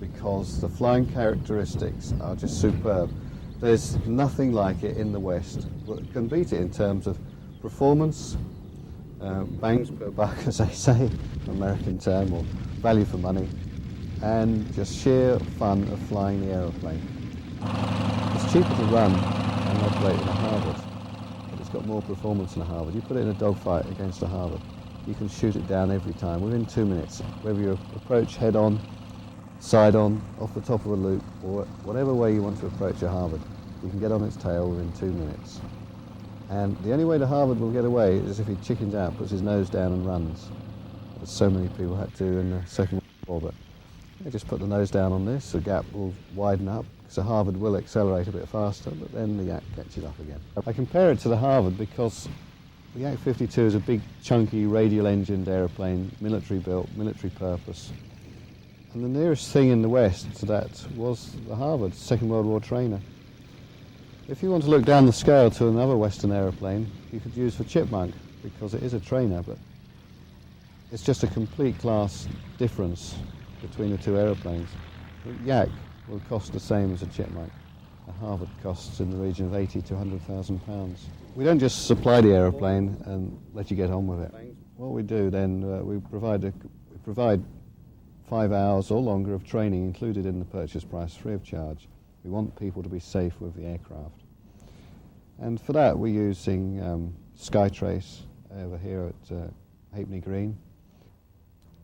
because the flying characteristics are just superb. There's nothing like it in the West that can beat it in terms of performance, bangs per buck, as they say, an American term, or value for money, and just sheer fun of flying the aeroplane. It's cheaper to run and operate in a Harvard, but it's got more performance than a Harvard. You put it in a dogfight against a Harvard, you can shoot it down every time within 2 minutes, whether you approach head on, side on, off the top of a loop, or whatever way you want to approach a Harvard. You can get on its tail within 2 minutes. And the only way the Harvard will get away is if he chickens out, puts his nose down and runs, as so many people had to in the Second World War. But they just put the nose down on this, the gap will widen up, because the Harvard will accelerate a bit faster, but then the Yak catches up again. I compare it to the Harvard because the Yak-52 is a big, chunky, radial-engined aeroplane, military-built, military purpose. And the nearest thing in the West to that was the Harvard, Second World War trainer. If you want to look down the scale to another Western aeroplane, you could use the Chipmunk, because it is a trainer, but it's just a complete class difference between the two aeroplanes. The Yak will cost the same as a Chipmunk. A Harvard costs in the region of 80 to 100,000 pounds. We don't just supply the aeroplane and let you get on with it. What we do then, we provide 5 hours or longer of training included in the purchase price, free of charge. We want people to be safe with the aircraft. And for that we're using Skytrace over here at Halfpenny Green.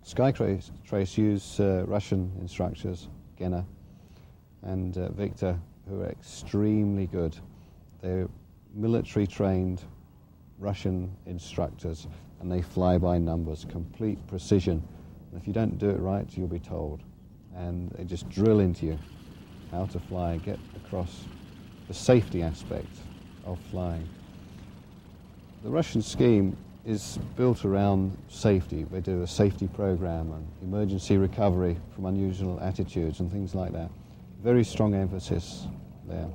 Skytrace use Russian instructors, Gena and Victor, who are extremely good. They're military trained Russian instructors, and they fly by numbers, complete precision. And if you don't do it right, you'll be told. And they just drill into you how to fly, get across the safety aspect of flying. The Russian scheme is built around safety. They do a safety program and emergency recovery from unusual attitudes and things like that. Very strong emphasis there.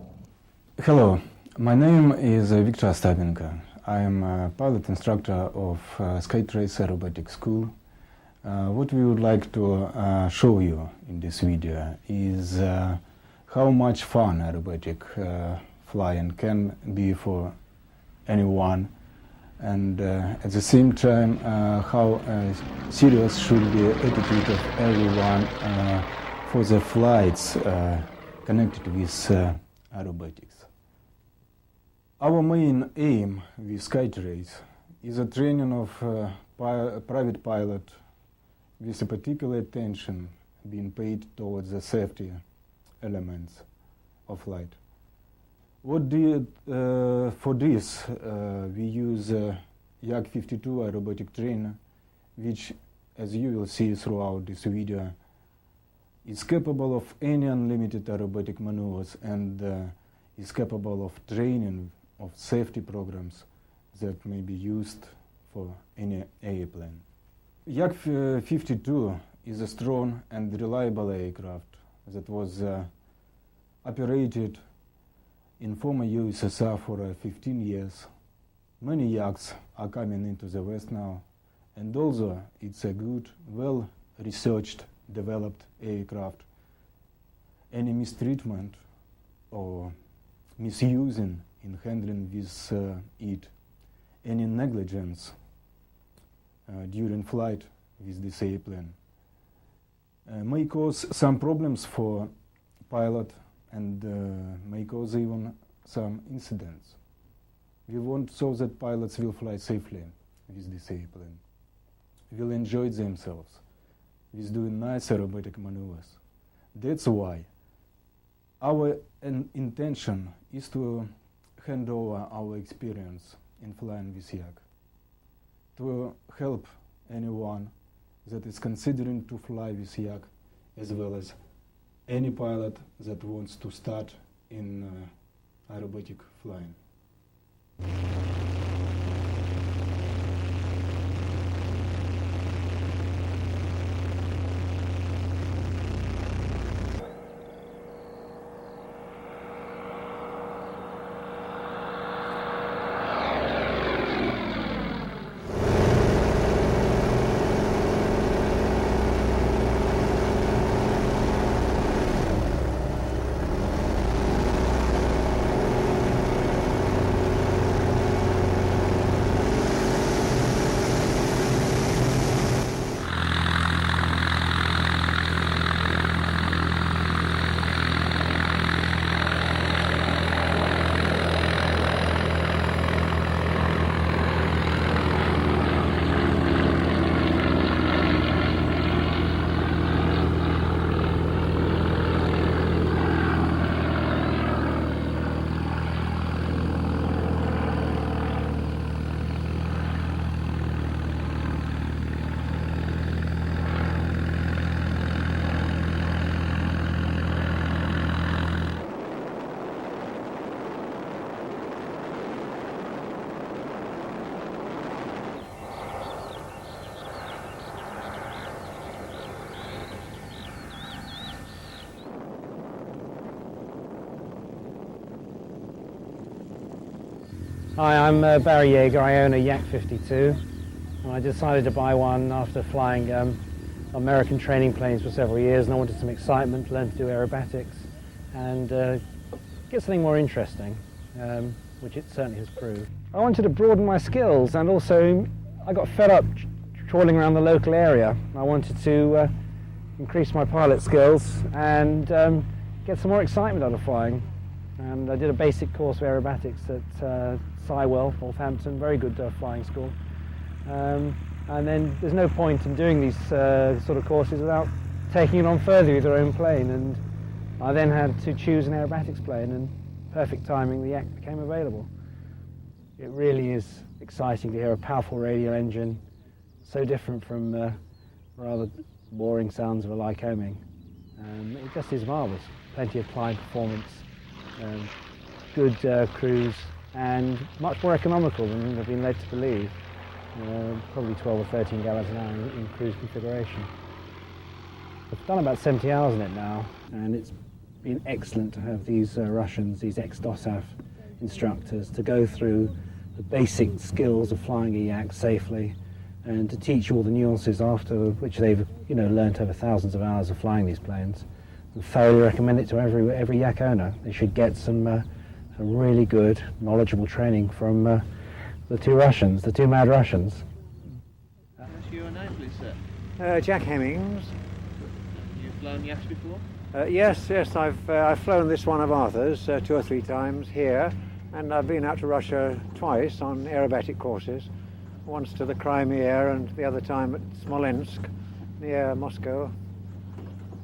Hello, my name is Victor Ostapenko. I am a pilot instructor of Skytrace Aerobatic School. What we would like to show you in this video is how much fun aerobatic flying can be for anyone, and at the same time how serious should be the attitude of everyone for the flights connected with aerobatics. Our main aim with Skytrace is the training of private pilot with a particular attention being paid towards the safety elements of flight. For this, we use Yak-52 aerobatic trainer, which, as you will see throughout this video, is capable of any unlimited aerobatic maneuvers and is capable of training of safety programs that may be used for any airplane. Yak-52 is a strong and reliable aircraft that was operated in former USSR for 15 years. Many Yaks are coming into the West now, and although it's a good, well-researched, developed aircraft, any mistreatment or misusing in handling with it, any negligence during flight with this airplane may cause some problems for pilot and may cause even some incidents. We want so that pilots will fly safely with this airplane, will enjoy themselves with doing nice aerobatic maneuvers. That's why our intention is to hand over our experience in flying with Yak, to help anyone that is considering to fly with Yak, as well as any pilot that wants to start in aerobatic flying. Hi, I'm Barry Yeager. I own a Yak 52, and I decided to buy one after flying American training planes for several years, and I wanted some excitement, learn to do aerobatics, and get something more interesting, which it certainly has proved. I wanted to broaden my skills, and also I got fed up trawling around the local area. I wanted to increase my pilot skills and get some more excitement out of flying. And I did a basic course of aerobatics at Sywell, Northampton, very good flying school. And then there's no point in doing these sort of courses without taking it on further with your own plane. And I then had to choose an aerobatics plane, and perfect timing, the Yak became available. It really is exciting to hear a powerful radial engine, so different from rather boring sounds of a Lycoming. It just is marvellous. Plenty of climb performance, good cruise, and much more economical than I've been led to believe. Probably 12 or 13 gallons an hour in cruise configuration. I've done about 70 hours in it now, and it's been excellent to have these Russians, these ex-DOSAAF instructors, to go through the basic skills of flying a Yak safely, and to teach all the nuances after which they've learnt over thousands of hours of flying these planes. And thoroughly recommend it to every Yak owner. They should get some really good, knowledgeable training from the two Russians, the two mad Russians. What's your name, please, sir? Jack Hemmings. You've flown Yaks before? Yes, I've flown this one of Arthur's 2 or 3 times here, and I've been out to Russia twice on aerobatic courses. Once to the Crimea and the other time at Smolensk, near Moscow.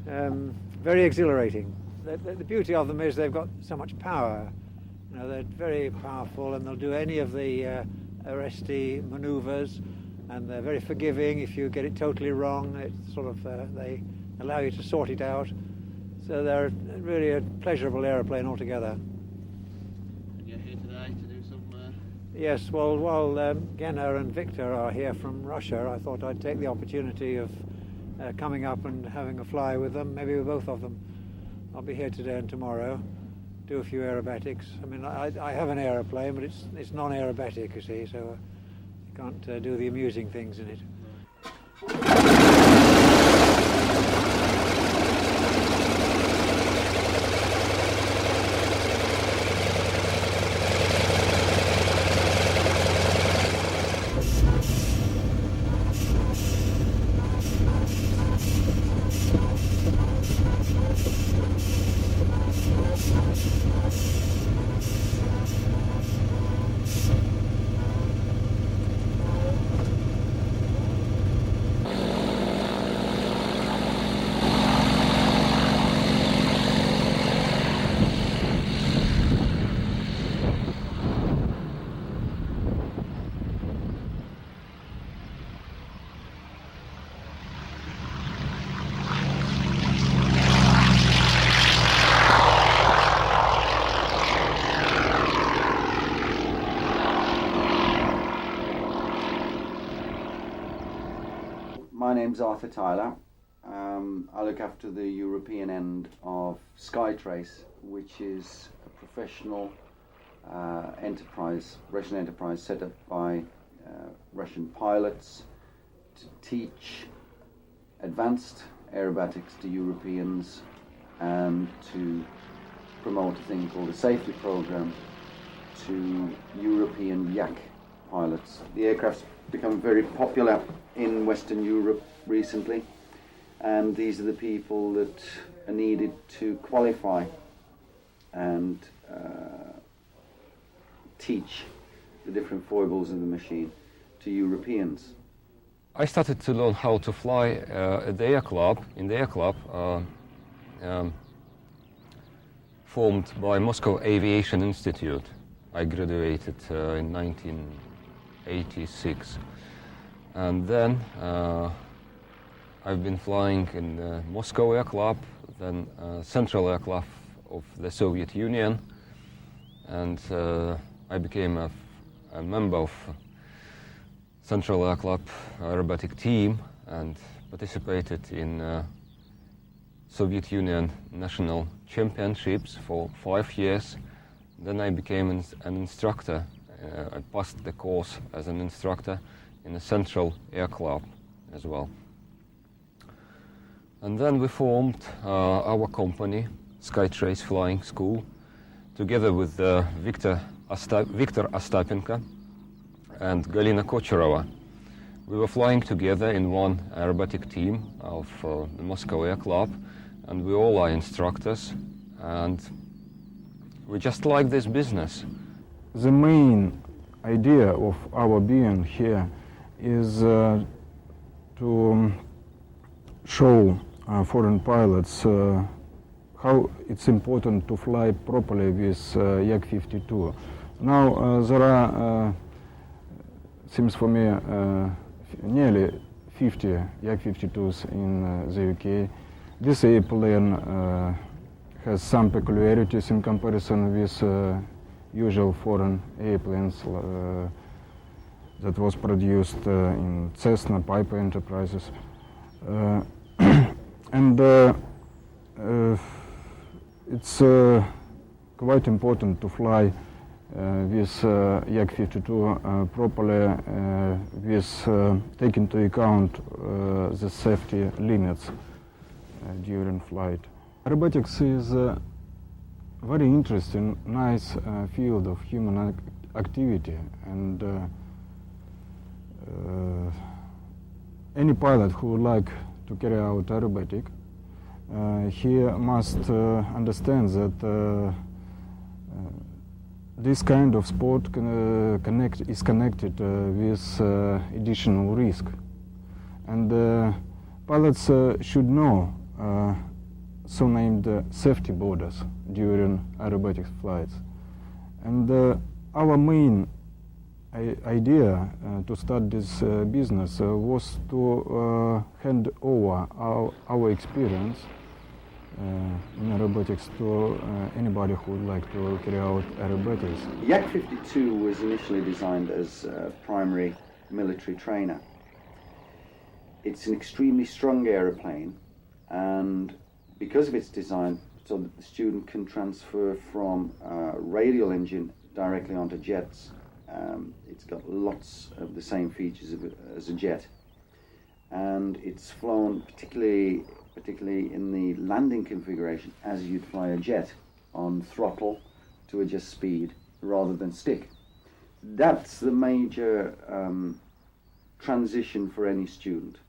Very exhilarating. The beauty of them is they've got so much power. They're very powerful, and they'll do any of the arresty manoeuvres, and they're very forgiving if you get it totally wrong. It's sort of they allow you to sort it out. So they're really a pleasurable aeroplane altogether. And you're here today to do some... Yes, well, while Genna and Victor are here from Russia, I thought I'd take the opportunity of coming up and having a fly with them, maybe with both of them. I'll be here today and tomorrow, do a few aerobatics. I mean, I have an aeroplane, but it's non-aerobatic, you see, so you can't do the amusing things in it. My name's Arthur Tyler. I look after the European end of Skytrace, which is a professional enterprise, Russian enterprise set up by Russian pilots to teach advanced aerobatics to Europeans and to promote a thing called a safety program to European Yak pilots. The aircraft's become very popular in Western Europe recently, and these are the people that are needed to qualify and teach the different foibles of the machine to Europeans. I started to learn how to fly at the air club, formed by Moscow Aviation Institute. I graduated in 1986. And then I've been flying in the Moscow Air Club, then Central Air Club of the Soviet Union, and I became a member of Central Air Club aerobatic team and participated in Soviet Union national championships for 5 years. Then I became an instructor I passed the course as an instructor in the Central Air Club as well. And then we formed our company, Skytrace Flying School, together with Victor Ostapenko and Galina Kocherova. We were flying together in one aerobatic team of the Moscow Air Club, and we all are instructors, and we just like this business. The main idea of our being here is to show foreign pilots how it's important to fly properly with Yak-52. Now there are, seems for me, nearly 50 Yak-52s in the UK. This airplane has some peculiarities in comparison with usual foreign airplanes that was produced in Cessna, Piper Enterprises. And it's quite important to fly with Yak-52 properly, with taking into account the safety limits during flight. Aerobatics is a very interesting, nice field of human activity, and any pilot who would like to carry out aerobatic, he must understand that this kind of sport is connected with additional risk, and pilots should know so-named safety borders during aerobatic flights. And our main idea to start this business was to hand over our experience in aerobatics to anybody who would like to carry out aerobatics. Yak-52 was initially designed as a primary military trainer. It's an extremely strong aeroplane, and because of its design, so that the student can transfer from a radial engine directly onto jets. It's got lots of the same features as a jet, and it's flown particularly in the landing configuration as you'd fly a jet, on throttle to adjust speed rather than stick. That's the major transition for any student,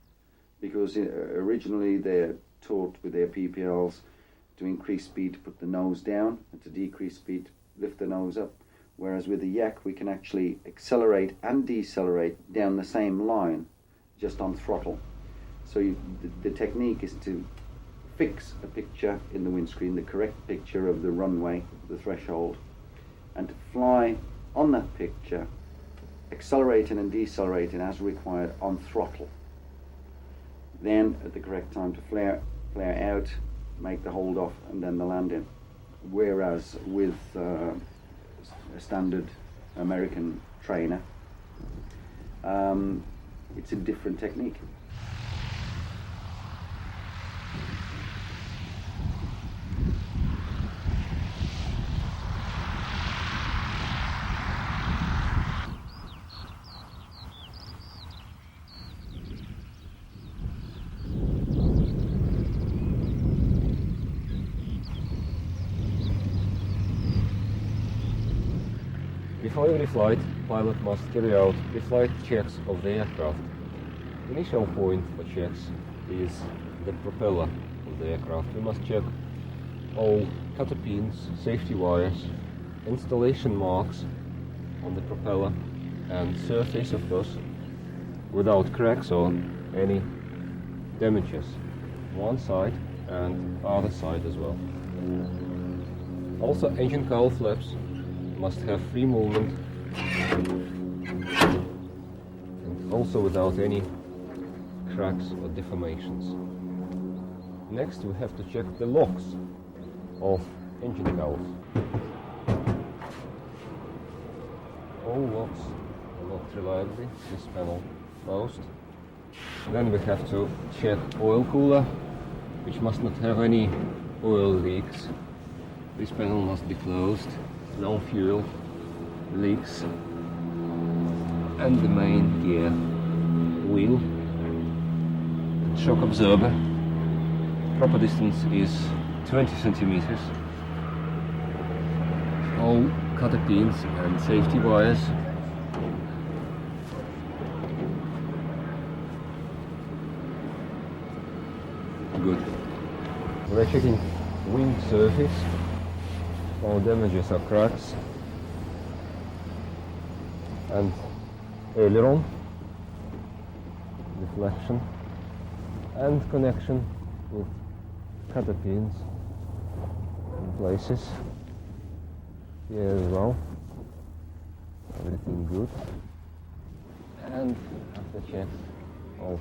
because originally they're taught with their PPLs to increase speed to put the nose down, and to decrease speed to lift the nose up. Whereas with the Yak we can actually accelerate and decelerate down the same line, just on throttle. So the technique is to fix a picture in the windscreen, the correct picture of the runway, the threshold, and to fly on that picture, accelerating and decelerating as required on throttle. Then at the correct time to flare out, make the hold off, and then the landing. Whereas with a standard American trainer, it's a different technique. Before every flight, pilot must carry out pre-flight checks of the aircraft. The initial point for checks is the propeller of the aircraft. We must check all cutter pins, safety wires, installation marks on the propeller, and surface of those without cracks or any damages. One side and other side as well. Also, engine cowl flaps must have free movement, and also without any cracks or deformations. Next, we have to check the locks of engine cowls. All locks are locked reliably, this panel closed. Then we have to check oil cooler, which must not have any oil leaks. This panel must be closed. No fuel leaks and the main gear wheel. Shock absorber. Proper distance is 20 centimeters. All cutter pins and safety wires. Good. We're checking wing surface. All damages are cracks and aileron, deflection and connection with cutter pins in places. Here as well. Everything good. And after check of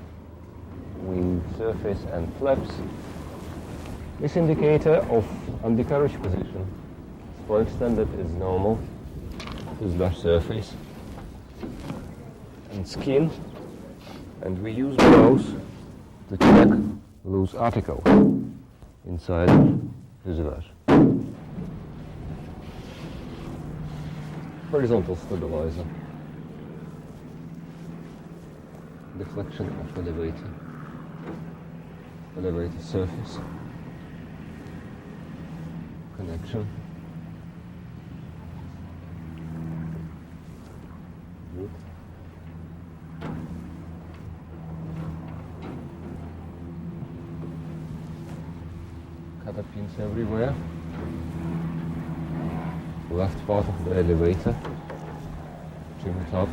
wing surface and flaps, this indicator of undercarriage position for extended is normal. Fuselage surface and skin, and we use those to check loose article inside fuselage. Horizontal stabilizer, deflection of elevator surface, connection. Good. Cutter pins everywhere. Left part of the elevator, trim it up.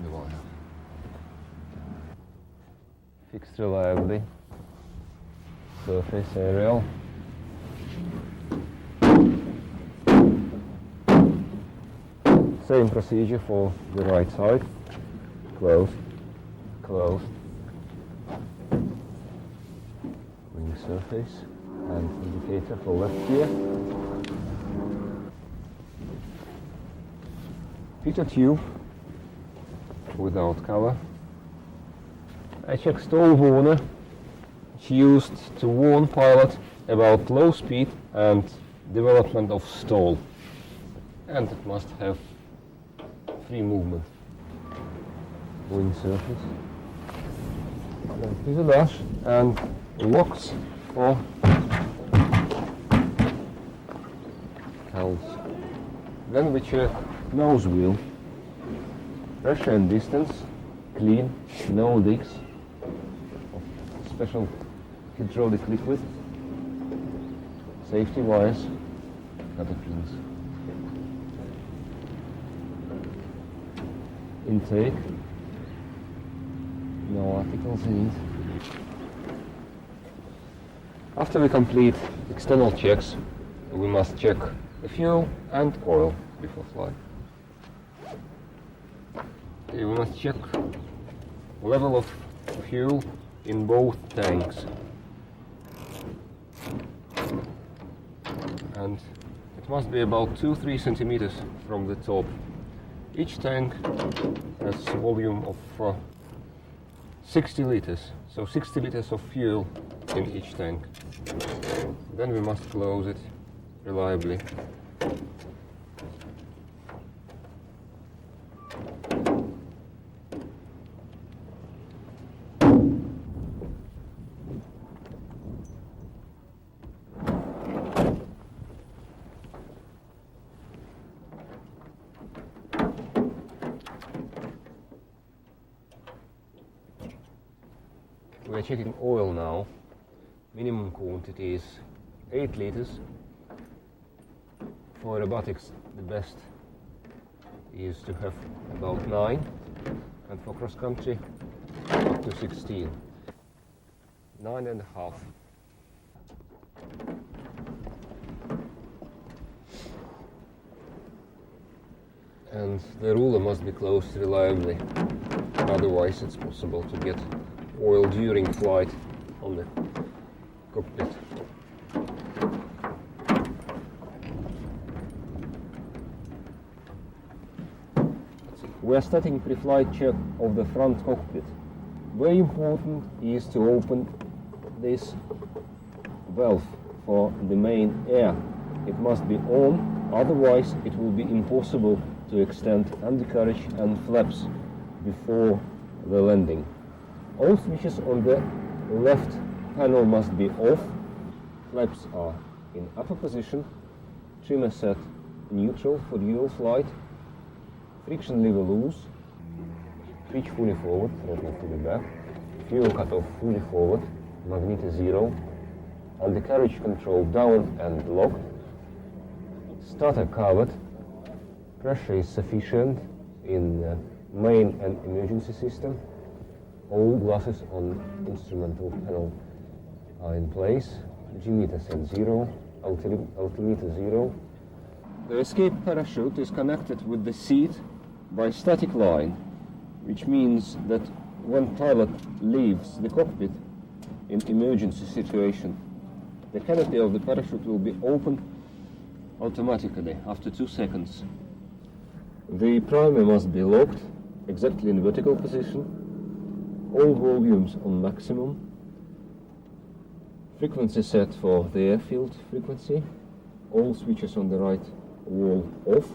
The wire. Fixed reliably. Surface aerial. Same procedure for the right side. Closed, closed. Wing surface and indicator for left gear. Pitot tube without cover. I check stall warner. It's used to warn pilot about low speed and development of stall. And it must have free movement. Wing surface. Then fuselage and locks for cowls. Then we check nose wheel. Pressure and distance, clean, no leaks of special hydraulic liquid. Safety wires, cutter pins. Intake, no articles in it. After we complete external checks, we must check the fuel and oil before flight. Okay, we must check level of fuel in both tanks. And it must be about 2-3 centimeters from the top. Each tank has a volume of 60 liters, so 60 liters of fuel in each tank. Then we must close it reliably. We are checking oil now. Minimum quantity is 8 liters. For aerobatics, the best is to have about 9, and for cross country, up to 16. 9.5. And the ruler must be closed reliably, otherwise it's possible to get oil during flight on the cockpit. We are starting pre-flight check of the front cockpit. Very important is to open this valve for the main air. It must be on, otherwise it will be impossible to extend undercarriage and flaps before the landing. All switches on the left panel must be off. Flaps are in upper position. Trimmer set neutral for dual flight. Friction lever loose. Switch fully forward, throttle fully back. Fuel cutoff fully forward. Magneto 0. Undercarriage control down and locked. Starter covered. Pressure is sufficient in main and emergency system. All glasses on instrumental panel are in place. G-meter set 0, altimeter 0. The escape parachute is connected with the seat by static line, which means that when pilot leaves the cockpit in emergency situation, the canopy of the parachute will be opened automatically after 2 seconds. The primer must be locked exactly in vertical position. All volumes on maximum. Frequency set for the airfield frequency. All switches on the right wall off.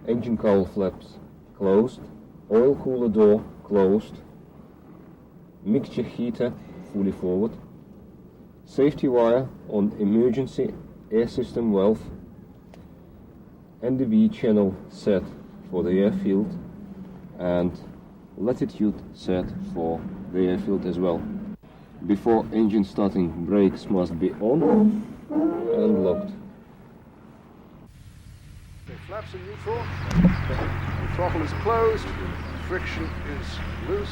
Engine cowl flaps closed. Oil cooler door closed. Mixture heater fully forward. Safety wire on emergency air system valve. NDB channel set for the airfield and latitude set for the airfield as well. Before engine starting, brakes must be on and locked. The flaps are neutral, the throttle is closed, friction is loose,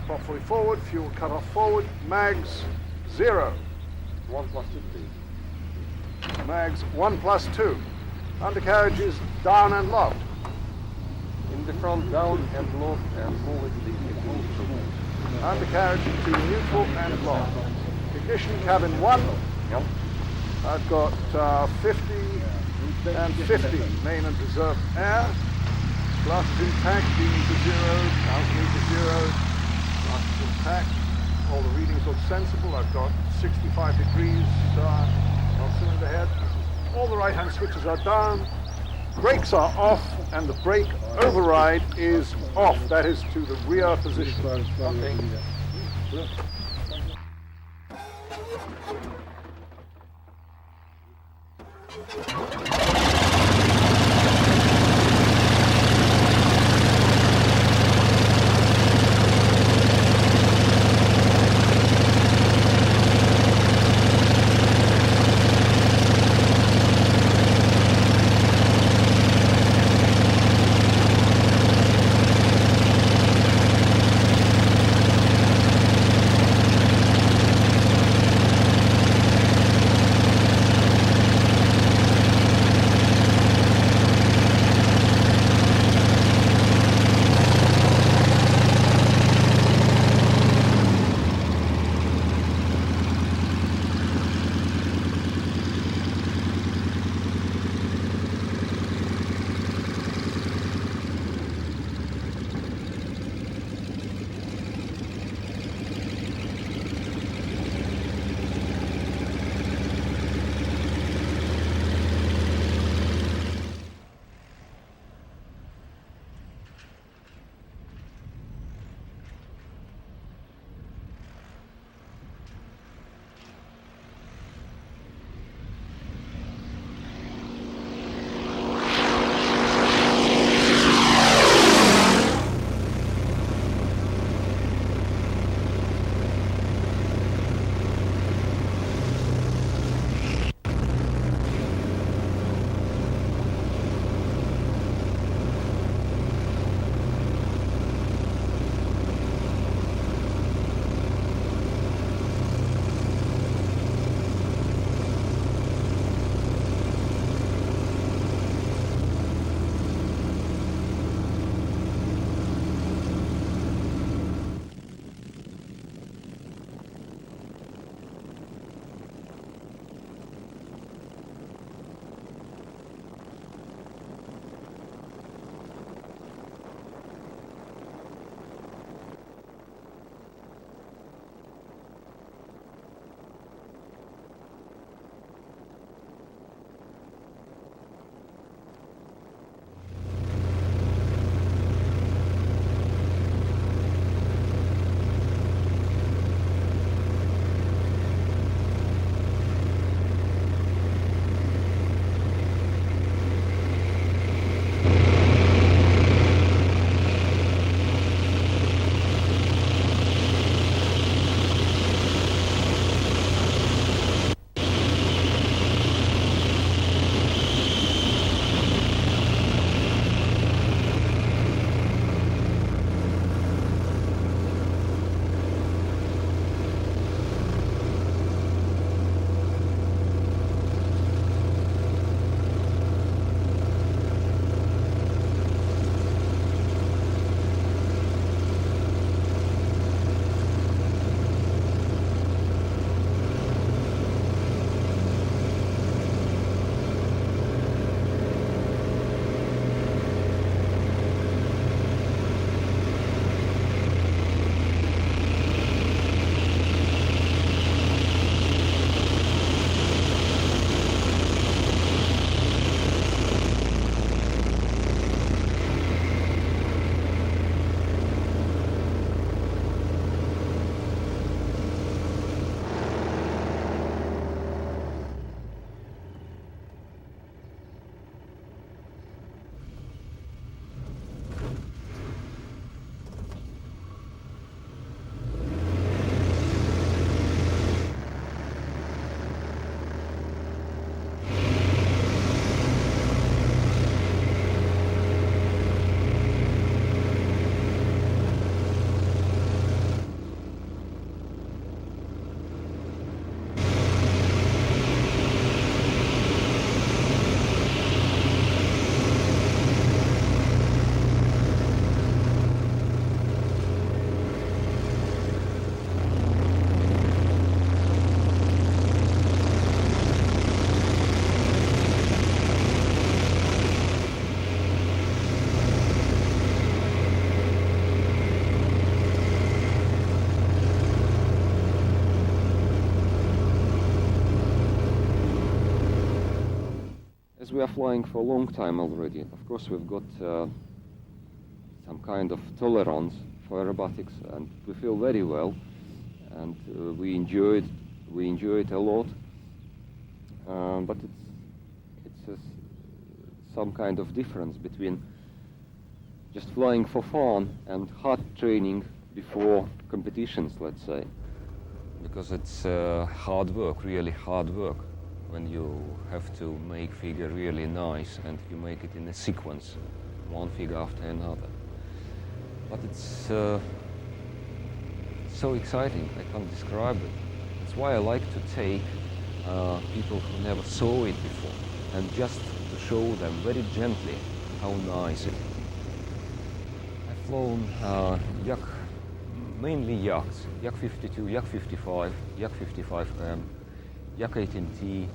prop fully forward, fuel cut off forward, mags 0. 1 plus 2 please. Mags 1 plus 2. Undercarriage is down and locked. In the front, down and locked and move it. Undercarriage to neutral and locked. Ignition cabin 1. Yep. I've got 50 and 50 main and reserve air. Glasses intact, D-meter 0, altimeter 0. Glasses intact. All the readings look sensible. I've got 65 degrees on cylinder head. All the right-hand switches are down. Brakes are off, and the brake override is off. That is to the rear position. Okay. we are flying for a long time already, of course we've got some kind of tolerance for aerobatics, and we feel very well, and we enjoy it a lot. But it's some kind of difference between just flying for fun and hard training before competitions, let's say, because it's hard work, really hard work, when you have to make figure really nice and you make it in a sequence, one figure after another. But it's so exciting, I can't describe it. That's why I like to take people who never saw it before, and just to show them very gently how nice it is. I've flown mainly Yaks, Yak 52, Yak 55, Yak 55M, Yak 18T,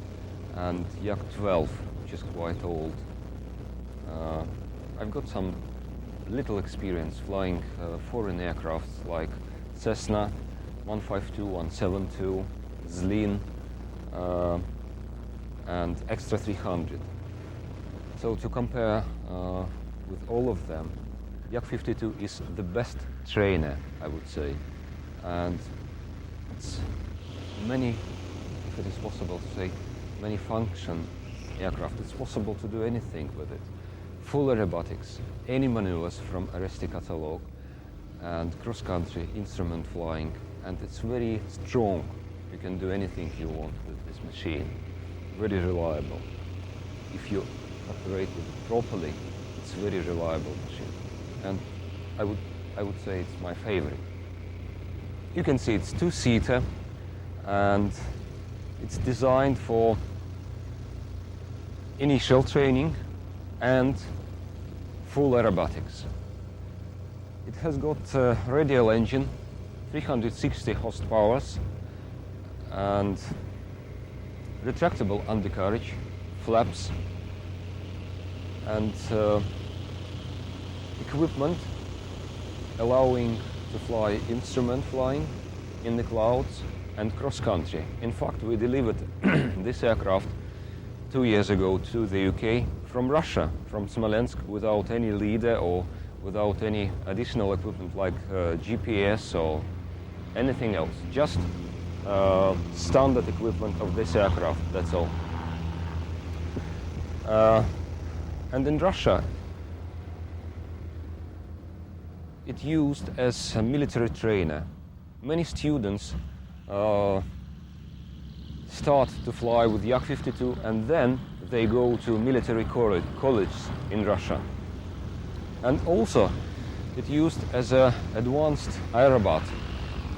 and Yak 12, which is quite old. I've got some little experience flying foreign aircrafts like Cessna 152, 172, Zlin, and Extra 300. So to compare with all of them, Yak 52 is the best trainer, I would say, and it's many, if it is possible to say, many function aircraft. It's possible to do anything with it. Full aerobatics, any maneuvers from Aresti catalog, and cross-country instrument flying, and it's very strong. You can do anything you want with this machine. Very reliable. If you operate it properly, it's a very reliable machine. And I would say it's my favorite. You can see it's two-seater, and it's designed for initial training and full aerobatics. It has got a radial engine, 360 horsepower, and retractable undercarriage, flaps, and equipment allowing to fly instrument flying in the clouds and cross-country. In fact, we delivered this aircraft 2 years ago to the UK from Russia, from Smolensk, without any leader or without any additional equipment like GPS or anything else. Just standard equipment of this aircraft, that's all. And in Russia, it used as a military trainer. Many students start to fly with Yak 52, and then they go to military college in Russia. And also, it used as an advanced aerobat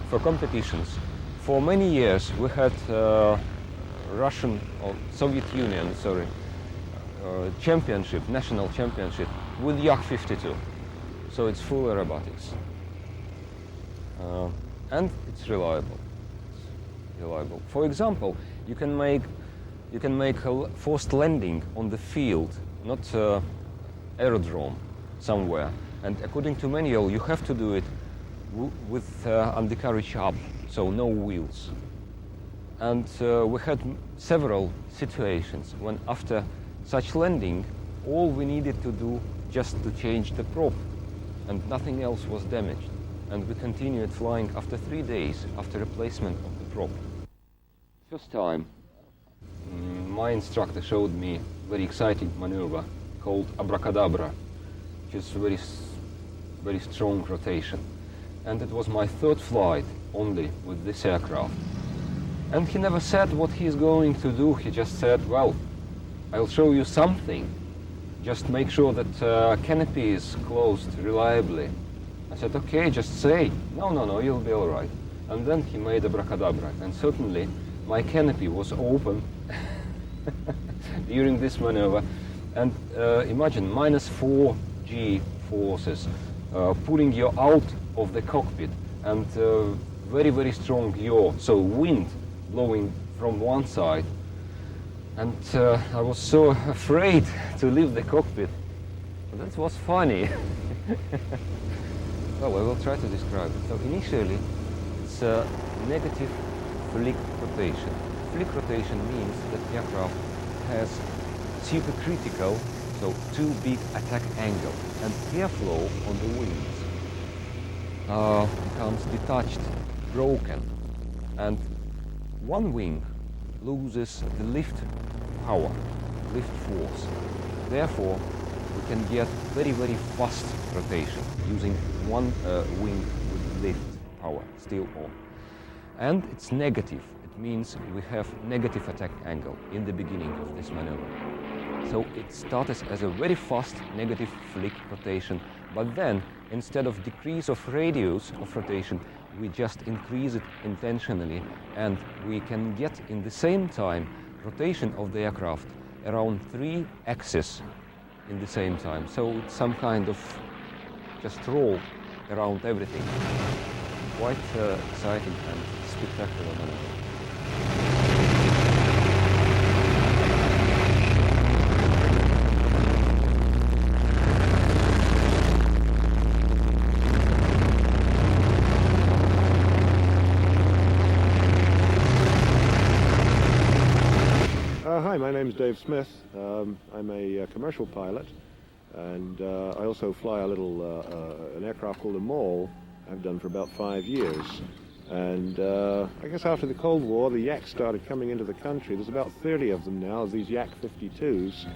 for competitions. For many years, we had Russian or Soviet Union, championship, national championship with Yak 52. So it's full aerobatics, and it's reliable. For example, you can make a forced landing on the field, not aerodrome somewhere. And according to manual, you have to do it with undercarriage up, so no wheels. And we had several situations when after such landing, all we needed to do just to change the prop, and nothing else was damaged. And we continued flying after 3 days after replacement of the prop. First time, my instructor showed me a very exciting maneuver called Abracadabra, which is very strong rotation. And it was my third flight only with this aircraft. And he never said what he's going to do. He just said, well, I'll show you something. Just make sure that canopy is closed reliably. I said, okay, just say. No, you'll be all right. And then he made Abracadabra, and certainly my canopy was open during this maneuver. And imagine -4 G forces pulling you out of the cockpit, and very strong yaw, so wind blowing from one side. And I was so afraid to leave the cockpit. But that was funny. Well, I will try to describe it. So initially, it's a negative flick rotation. Flick rotation means that the aircraft has supercritical, so too big attack angle, and airflow on the wings becomes detached, broken, and one wing loses the lift power, lift force. Therefore, we can get very, very fast rotation using one wing with lift power still on. And it's negative. It means we have negative attack angle in the beginning of this maneuver. So it starts as a very fast negative flick rotation, but then instead of decrease of radius of rotation, we just increase it intentionally, and we can get in the same time rotation of the aircraft around 3 axes in the same time. So it's some kind of just roll around everything. Quite exciting and spectacular maneuver. Hi, my name's Dave Smith. I'm a commercial pilot, and I also fly a little an aircraft called a Maul. I've done for about 5 years. And I guess after the Cold War, the Yaks started coming into the country. There's about 30 of them now, these Yak 52s.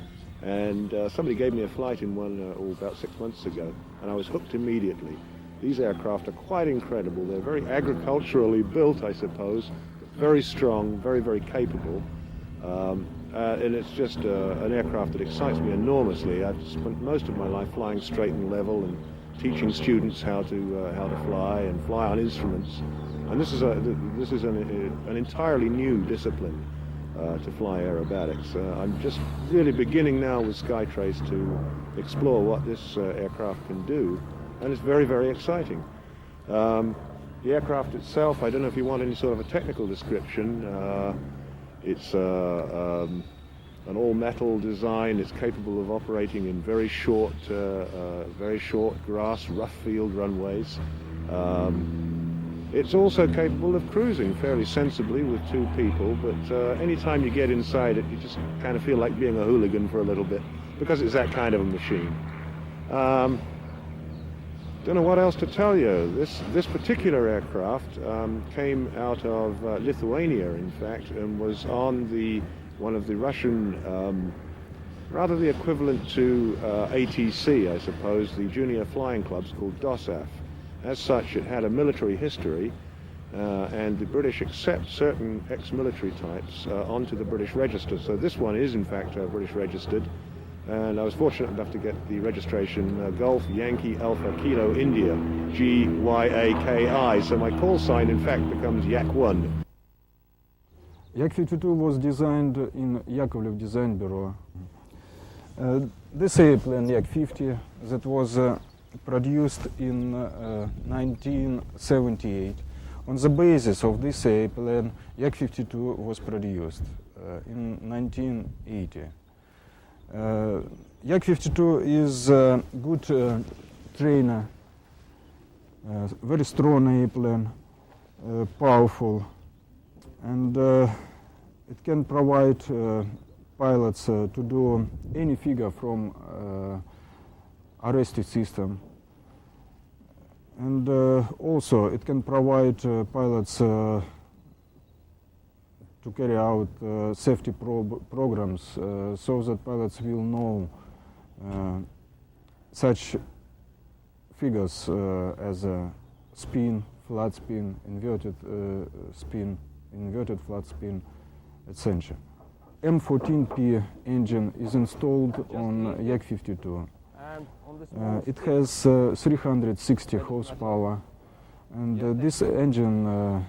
And somebody gave me a flight in one about 6 months ago, and I was hooked immediately. These aircraft are quite incredible. They're very agriculturally built, I suppose, very strong, very, very capable. And it's just an aircraft that excites me enormously. I've spent most of my life flying straight and level and teaching students how to fly and fly on instruments. And this is an entirely new discipline to fly aerobatics. I'm just really beginning now with Skytrace to explore what this aircraft can do, and it's very, very exciting. The aircraft itself, I don't know if you want any sort of a technical description. It's an all-metal design. It's capable of operating in very short grass, rough field runways. It's also capable of cruising fairly sensibly with 2 people, but anytime you get inside it, you just kind of feel like being a hooligan for a little bit, because it's that kind of a machine. Don't know what else to tell you. This particular aircraft came out of Lithuania, in fact, and was on one of the Russian, rather the equivalent to ATC, I suppose, the junior flying clubs called DOSAF. As such, it had a military history, and the British accept certain ex-military types onto the British register. So this one is, in fact, British registered. And I was fortunate enough to get the registration Golf Yankee Alpha Kilo India, GYAKI. So my call sign, in fact, becomes Yak-1. Yak-52 was designed in Yakovlev Design Bureau. This airplane, Yak-50, that was produced in 1978. On the basis of this airplane, Yak-52 was produced in 1980. Yak-52 is a good trainer, very strong airplane, powerful, and it can provide pilots to do any figure from arrested system. And also it can provide pilots to carry out safety programs so that pilots will know such figures as spin, flat spin, inverted spin, inverted flat spin, etc. M14P engine is installed on Yak-52. It has 360 horsepower, and this engine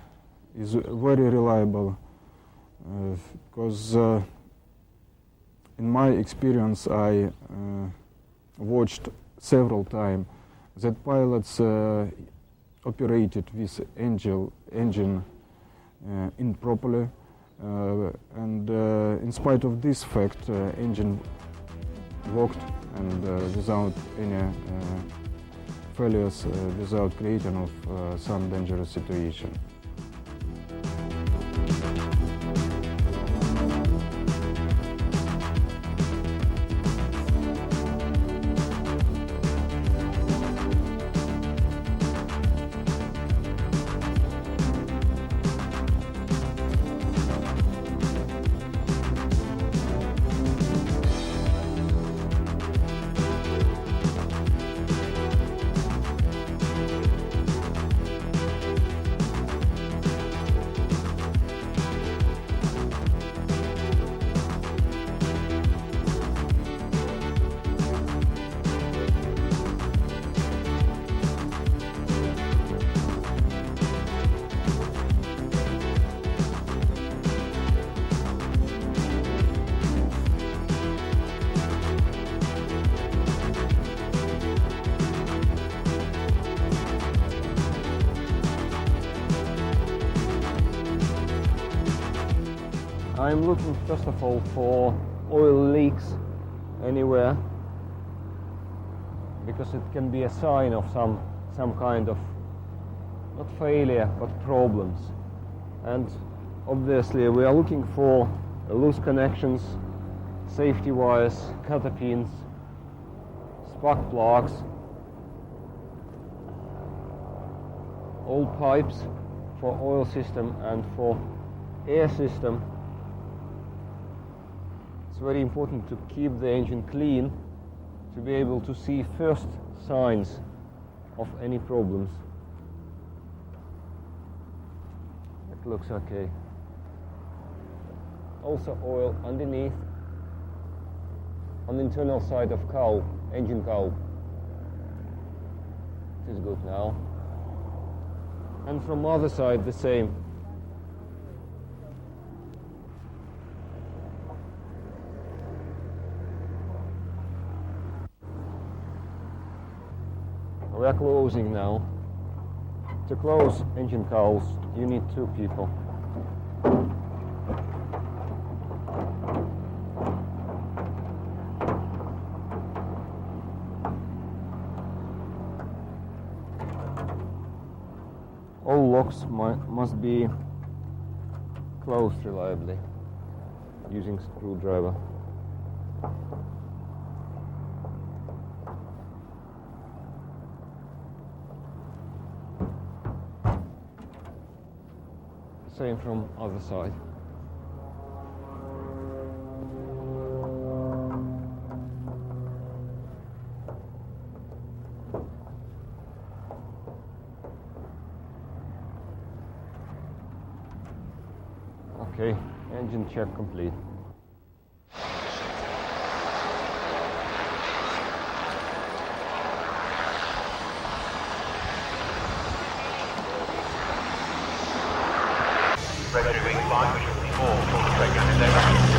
is very reliable. Because in my experience, I watched several times that pilots operated this engine improperly, and in spite of this fact, engine worked and without any failures, without creating of some dangerous situation. I'm looking first of all for oil leaks anywhere, because it can be a sign of some kind of, not failure, but problems. And obviously we are looking for loose connections, safety wires, cutter pins, spark plugs, old pipes for oil system and for air system. It's very important to keep the engine clean to be able to see first signs of any problems. It looks okay. Also oil underneath on the internal side of cowl, engine cowl. It is good now. And from other side the same. We are closing now. To close engine cowls, you need 2 people. All locks must be closed reliably using screwdriver. Same from other side. Okay, engine check complete. Ready wing 5, which will be 4, full straight gun is over.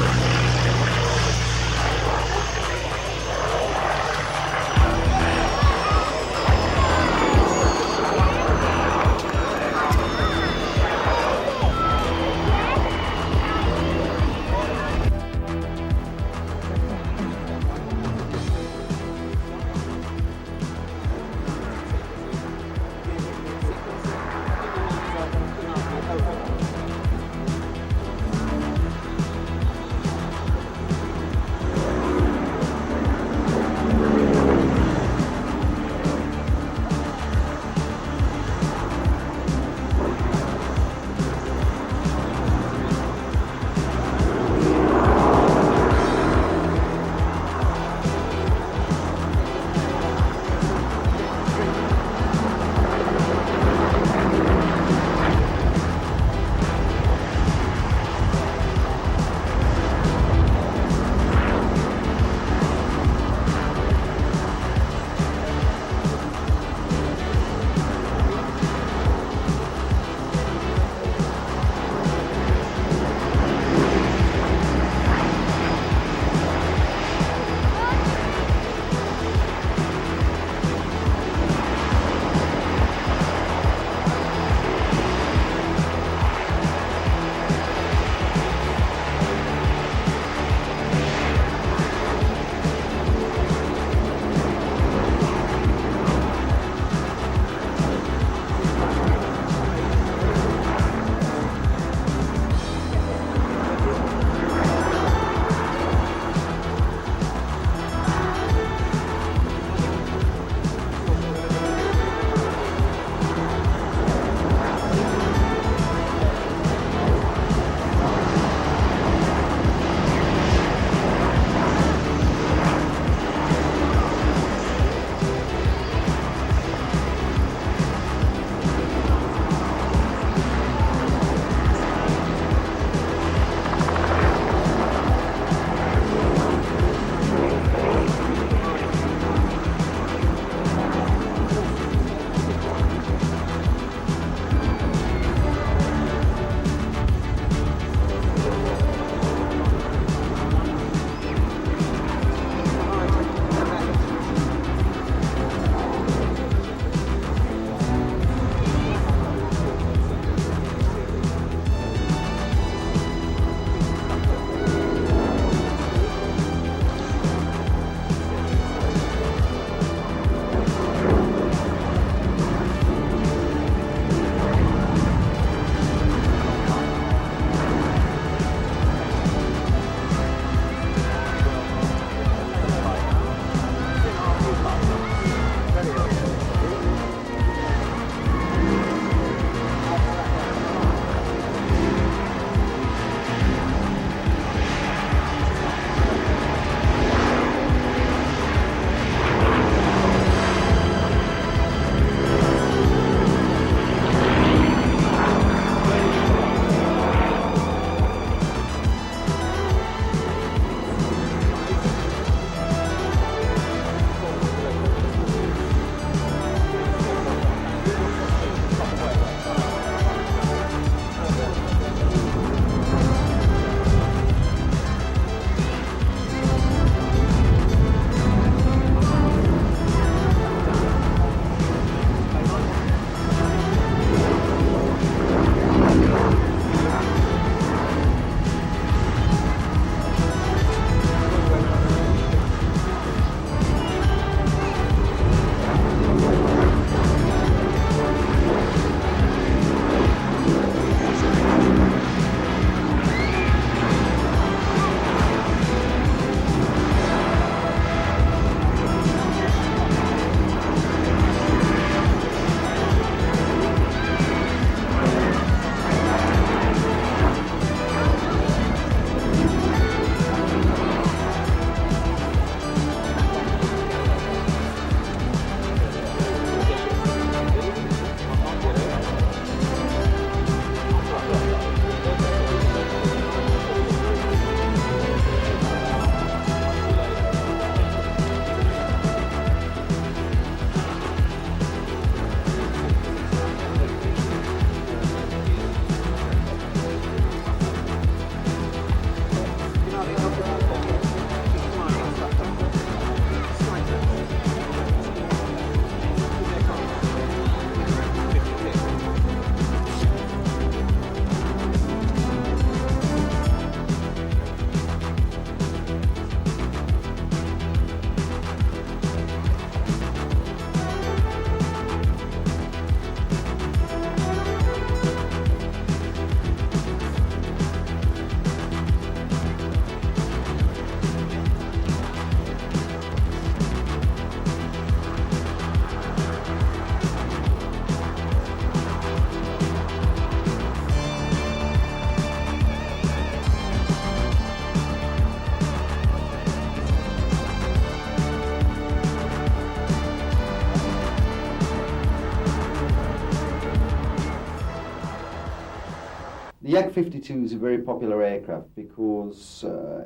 The Yak-52 is a very popular aircraft because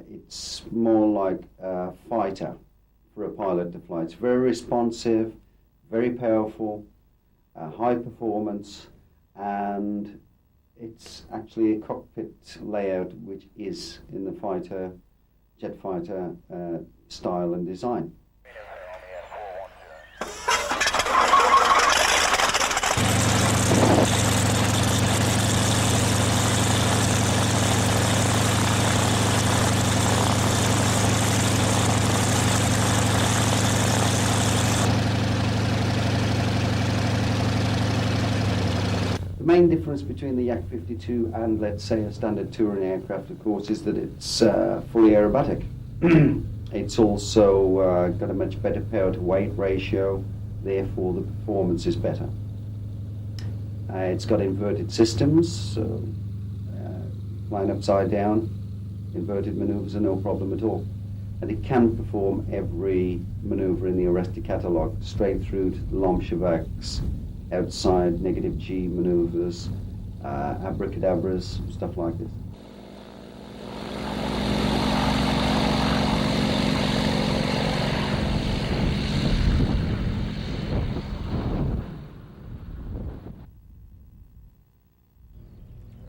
it's more like a fighter for a pilot to fly. It's very responsive, very powerful, high performance, and it's actually a cockpit layout which is in the fighter, jet fighter style and design. The main difference between the Yak-52 and, let's say, a standard touring aircraft, of course, is that it's fully aerobatic. It's also got a much better power-to-weight ratio, therefore the performance is better. It's got inverted systems, so flying upside down, inverted maneuvers are no problem at all. And it can perform every maneuver in the Oreste catalogue, straight through to the Lomshevacs, outside negative G maneuvers, abracadabras, stuff like this.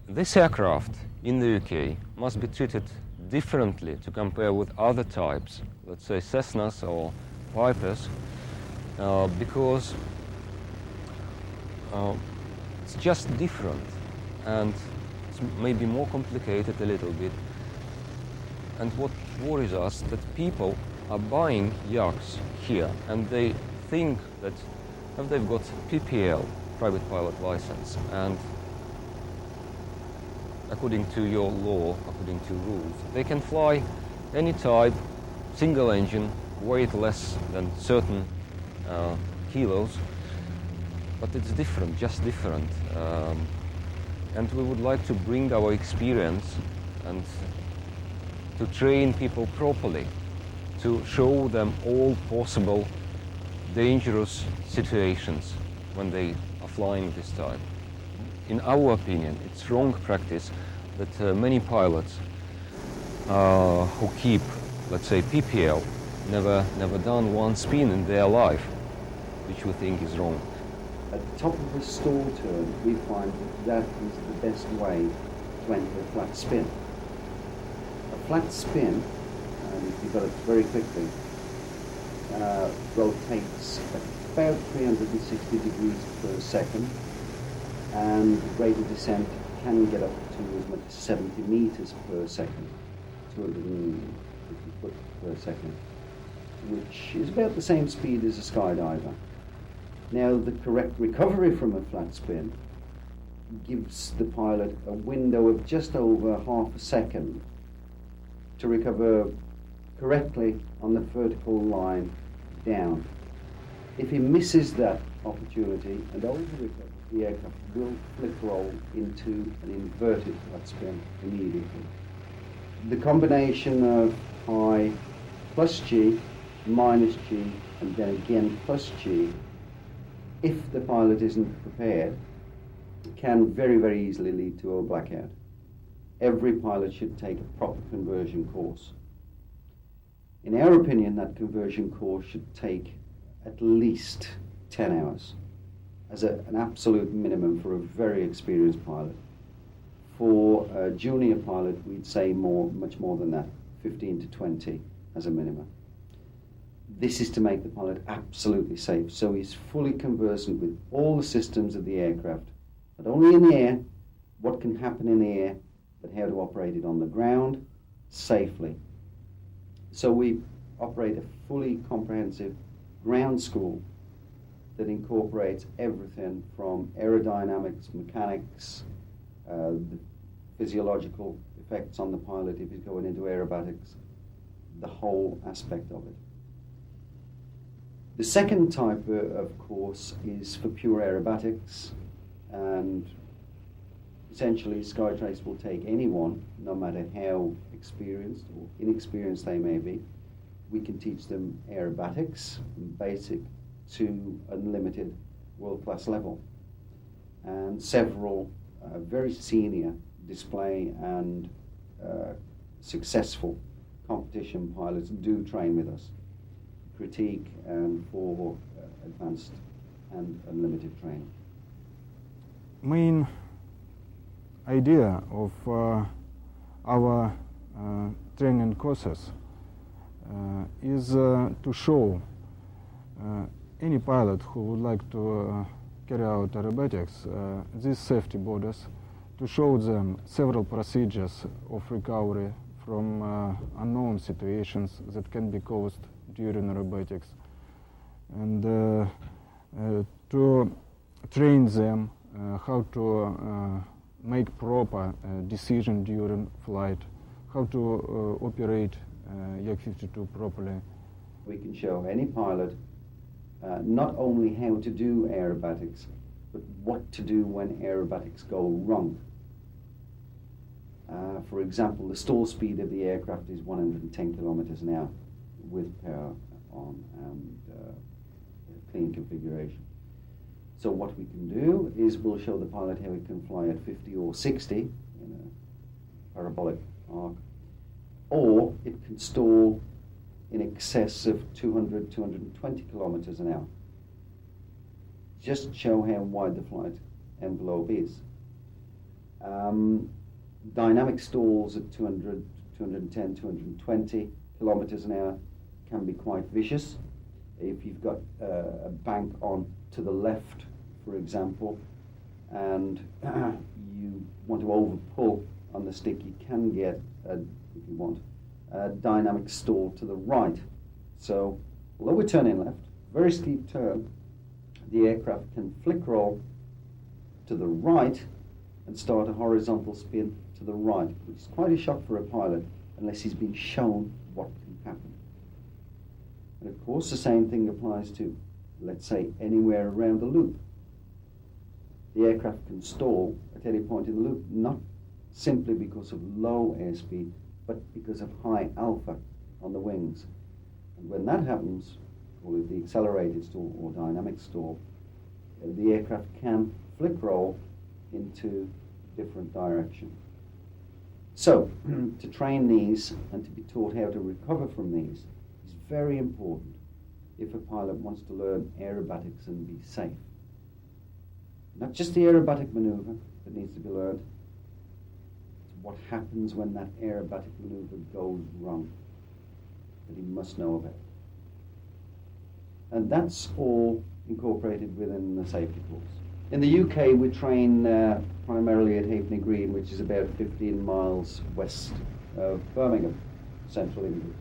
This aircraft in the UK must be treated differently to compare with other types, let's say Cessnas or Vipers, because it's just different and it's maybe more complicated a little bit. And what worries us that people are buying yaks here and they think that they've got PPL, private pilot license, and according to your law, according to rules, they can fly any type, single engine, weight less than certain kilos, but it's different, just different. And we would like to bring our experience and to train people properly, to show them all possible dangerous situations when they are flying this type. In our opinion, it's wrong practice that many pilots who keep, let's say, PPL, never done one spin in their life, which we think is wrong. At the top of a stall turn, we find that is the best way to enter a flat spin. A flat spin, and if you got it very quickly, rotates at about 360 degrees per second, and the rate of descent can get up to as much as 70 meters per second, 250 foot per second, which is about the same speed as a skydiver. Now, the correct recovery from a flat spin gives the pilot a window of just over half a second to recover correctly on the vertical line down. If he misses that opportunity and over-recovers, the aircraft will flip roll into an inverted flat spin immediately. The combination of high plus G, minus G, and then again plus G, if the pilot isn't prepared, can very, very easily lead to a blackout. Every pilot should take a proper conversion course. In our opinion, that conversion course should take at least 10 hours as an absolute minimum for a very experienced pilot. For a junior pilot, we'd say much more than that, 15 to 20 as a minimum. This is to make the pilot absolutely safe, so he's fully conversant with all the systems of the aircraft, not only in the air, what can happen in the air, but how to operate it on the ground safely. So we operate a fully comprehensive ground school that incorporates everything from aerodynamics, mechanics, the physiological effects on the pilot if he's going into aerobatics, the whole aspect of it. The second type of course is for pure aerobatics, and essentially Skytrace will take anyone, no matter how experienced or inexperienced they may be. We can teach them aerobatics, from basic to unlimited world-class level, and several very senior display and successful competition pilots do train with us, critique and for advanced and unlimited training. Main idea of our training courses is to show any pilot who would like to carry out aerobatics these safety borders, to show them several procedures of recovery from unknown situations that can be caused during aerobatics, and to train them how to make proper decision during flight, how to operate Yak-52 properly. We can show any pilot not only how to do aerobatics, but what to do when aerobatics go wrong. For example, the stall speed of the aircraft is 110 kilometers an hour with power on and clean configuration. So what we can do is we'll show the pilot how he can fly at 50 or 60 in a parabolic arc, or it can stall in excess of 200, 220 kilometers an hour. Just show how wide the flight envelope is. Dynamic stalls at 200, 210, 220 kilometers an hour can be quite vicious. If you've got a bank on to the left, for example, and you want to overpull on the stick, you can get, if you want, a dynamic stall to the right. So, although we're turning left, very steep turn, the aircraft can flick roll to the right and start a horizontal spin to the right, which is quite a shock for a pilot unless he's been shown what can happen. And of course the same thing applies to, let's say, anywhere around the loop. The aircraft can stall at any point in the loop, not simply because of low airspeed, but because of high alpha on the wings. And when that happens, call it the accelerated stall or dynamic stall, the aircraft can flick roll into different direction. So, to train these and to be taught how to recover from these is very important if a pilot wants to learn aerobatics and be safe. Not just the aerobatic maneuver that needs to be learned, it's what happens when that aerobatic maneuver goes wrong that he must know about. And that's all incorporated within the safety course. In the UK, we train primarily at Haveney Green, which is about 15 miles west of Birmingham, central England.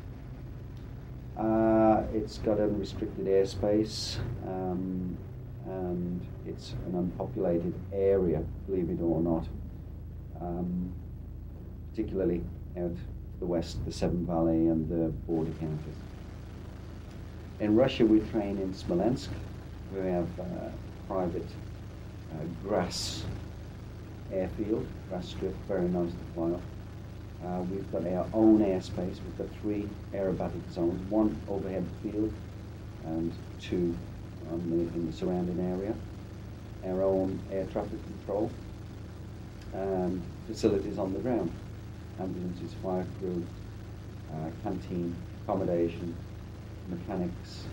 It's got unrestricted airspace, and it's an unpopulated area, believe it or not, particularly out to the west, the Severn Valley and the border counties. In Russia, we train in Smolensk. We have private grass airfield, grass strip, very nice to fly off. We've got our own airspace. We've got 3 aerobatic zones, 1 overhead the field and 2 in the surrounding area. Our own air traffic control and facilities on the ground. Ambulances, fire crew, canteen, accommodation, mechanics,